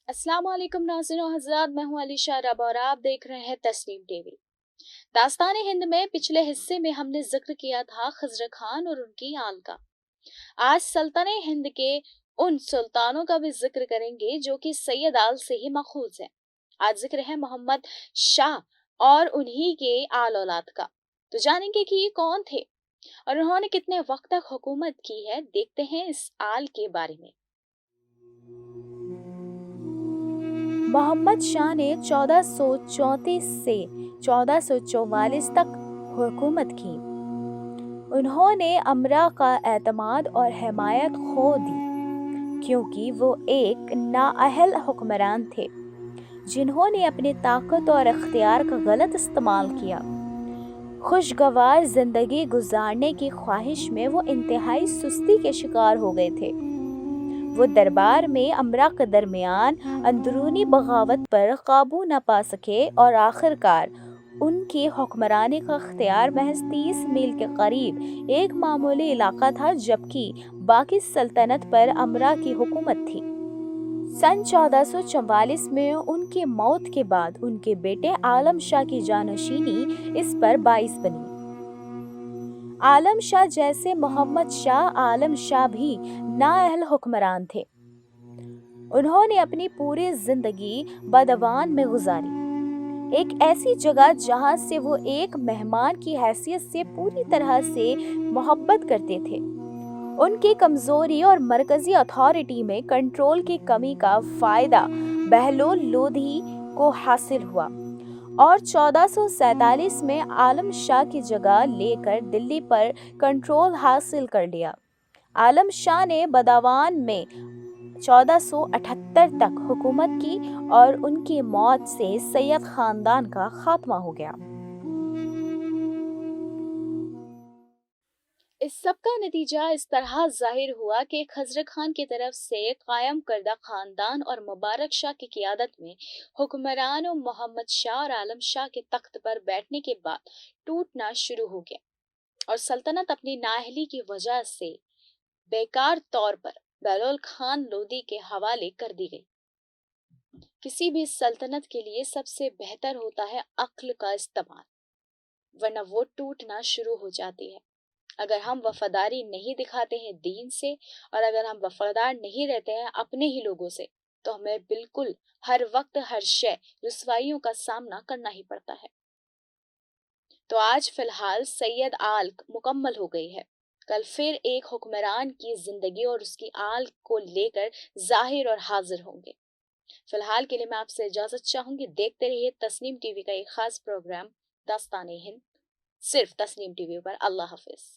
अस्सलाम वालेकुम नाज़रीन और हज़रात, मैं हूँ अलीशा रब और आप देख रहे हैं तस्नीम टीवी। दास्तान हिंद में पिछले हिस्से में हमने जिक्र किया था खिज़र खान और उनकी आल का। आज सल्तनत हिंद के उन सुल्तानों का भी जिक्र करेंगे जो कि सैयद आल से ही मखूज है। आज जिक्र है मोहम्मद शाह और उन्हीं के आल औलाद का। तो जानेंगे कि ये कौन थे और उन्होंने कितने वक्त तक हुकूमत की है। देखते हैं इस आल के बारे में। मोहम्मद शाह ने 1434 से 1444 तक हुकूमत की। उन्होंने अमरा का एतमाद और हिमायत खो दी क्योंकि वो एक नाअहल हुक्मरान थे जिन्होंने अपनी ताकत और इख्तियार का गलत इस्तेमाल किया। खुशगवार जिंदगी गुजारने की ख्वाहिश में वो इंतहाई सुस्ती के शिकार हो गए थे। वो दरबार में अमरा के दरमियान अंदरूनी बगावत पर काबू न पा सके और आखिरकार उनकी हुक्मरानी का इख्तियार महज 30 मील के करीब एक मामूली इलाका था, जबकि बाकी सल्तनत पर अमरा की हुकूमत थी। सन 1444 में उनकी मौत के बाद उनके बेटे आलम शाह की जानशीनी इस पर बाइस बनी। आलम शाह जैसे मोहम्मद शाह आलम शाह भी नाअहल हुक्मरान थे। उन्होंने अपनी पूरी जिंदगी बदवान में गुजारी, एक ऐसी जगह जहां से वो एक मेहमान की हैसियत से पूरी तरह से मोहब्बत करते थे। उनकी कमजोरी और मरकजी अथॉरिटी में कंट्रोल की कमी का फायदा बहलोल लोधी को हासिल हुआ और 1447 में आलम शाह की जगह लेकर दिल्ली पर कंट्रोल हासिल कर लिया। आलम शाह ने बदावान में 1478 तक हुकूमत की और उनकी मौत से सैयद खानदान का खात्मा हो गया। इस सब का नतीजा इस तरह जाहिर हुआ कि खजर खान की तरफ से कायम करदा खानदान और मुबारक शाह की क़ियादत में हुक्मरान और मोहम्मद शाह और आलम शाह के तख्त पर बैठने के बाद टूटना शुरू हो गया और सल्तनत अपनी नाअहली की वजह से बेकार तौर पर बहलोल खान लोदी के हवाले कर दी गई। किसी भी सल्तनत के लिए सबसे बेहतर होता है अक्ल का इस्तेमाल, वरना वो टूटना शुरू हो जाती है। अगर हम वफादारी नहीं दिखाते हैं दीन से और अगर हम वफादार नहीं रहते हैं अपने ही लोगों से, तो हमें बिल्कुल हर वक्त हर शय रुसवाइयों का सामना करना ही पड़ता है। तो आज फिलहाल सैयद आल मुकम्मल हो गई है। कल फिर एक हुक्मरान की जिंदगी और उसकी आल को लेकर जाहिर और हाजिर होंगे। फिलहाल के लिए मैं आपसे इजाजत चाहूंगी। देखते रहिए तस्नीम टीवी का एक खास प्रोग्राम दास्तान हिंद, सिर्फ तस्नीम टीवी पर। अल्लाह हाफिज।